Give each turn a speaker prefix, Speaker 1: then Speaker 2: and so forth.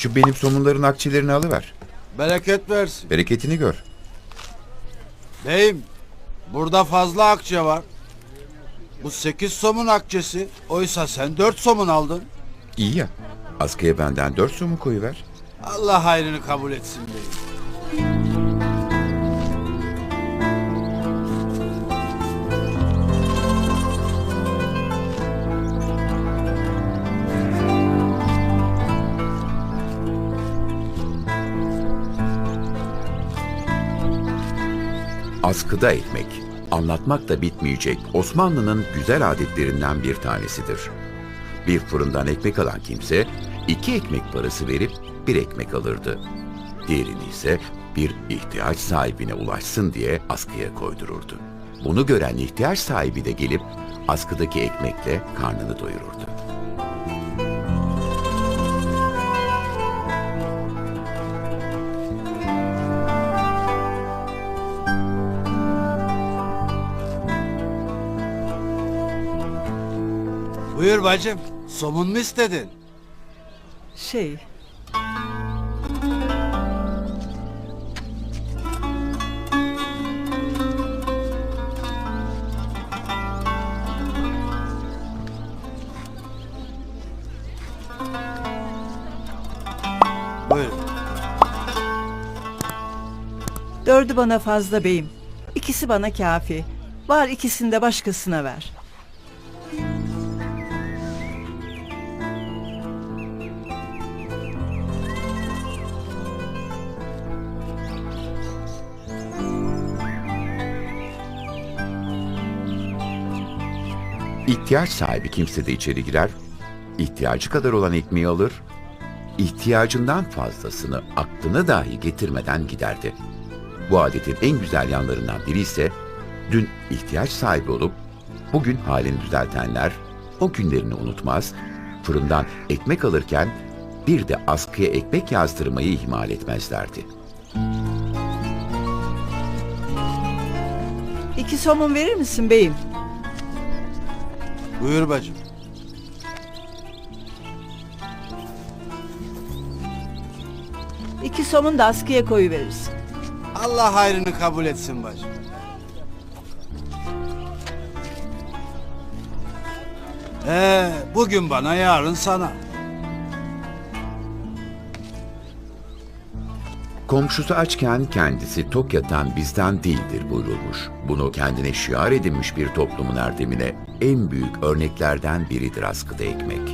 Speaker 1: Şu benim somunların akçelerini alıver.
Speaker 2: Bereket versin.
Speaker 1: Bereketini gör.
Speaker 2: Beyim, burada fazla akçe var. Bu 8 somun akçesi. Oysa sen 4 somun aldın.
Speaker 1: İyi ya. Askıya benden 4 somun koyuver.
Speaker 2: Allah hayrını kabul etsin beyim.
Speaker 1: Askıda ekmek. Anlatmakla bitmeyecek Osmanlı'nın güzel adetlerinden bir tanesidir. Bir fırından ekmek alan kimse 2 ekmek parası verip 1 ekmek alırdı. Diğerini ise bir ihtiyaç sahibine ulaşsın diye askıya koydururdu. Bunu gören ihtiyaç sahibi de gelip askıdaki ekmekle karnını doyururdu.
Speaker 2: Buyur bacım. Somun mu istedin?
Speaker 3: Şey,
Speaker 2: Buyur.
Speaker 3: 4'ü bana fazla beyim. 2'si bana kafi. Var, ikisini de başkasına ver.
Speaker 1: İhtiyaç sahibi kimse de içeri girer, ihtiyacı kadar olan ekmeği alır, ihtiyacından fazlasını aklına dahi getirmeden giderdi. Bu adetin en güzel yanlarından biri ise dün ihtiyaç sahibi olup bugün halini düzeltenler o günlerini unutmaz, fırından ekmek alırken bir de askıya ekmek yazdırmayı ihmal etmezlerdi.
Speaker 3: 2 somun verir misin beyim?
Speaker 2: Buyur bacım.
Speaker 3: İki somun da askıya koyuverirsin.
Speaker 2: Allah hayrını kabul etsin bacım. Bugün bana, yarın sana.
Speaker 1: Komşusu açken kendisi tok yatan bizden değildir buyurulmuş. Bunu kendine şiar edinmiş bir toplumun erdemine en büyük örneklerden biridir askıda ekmek.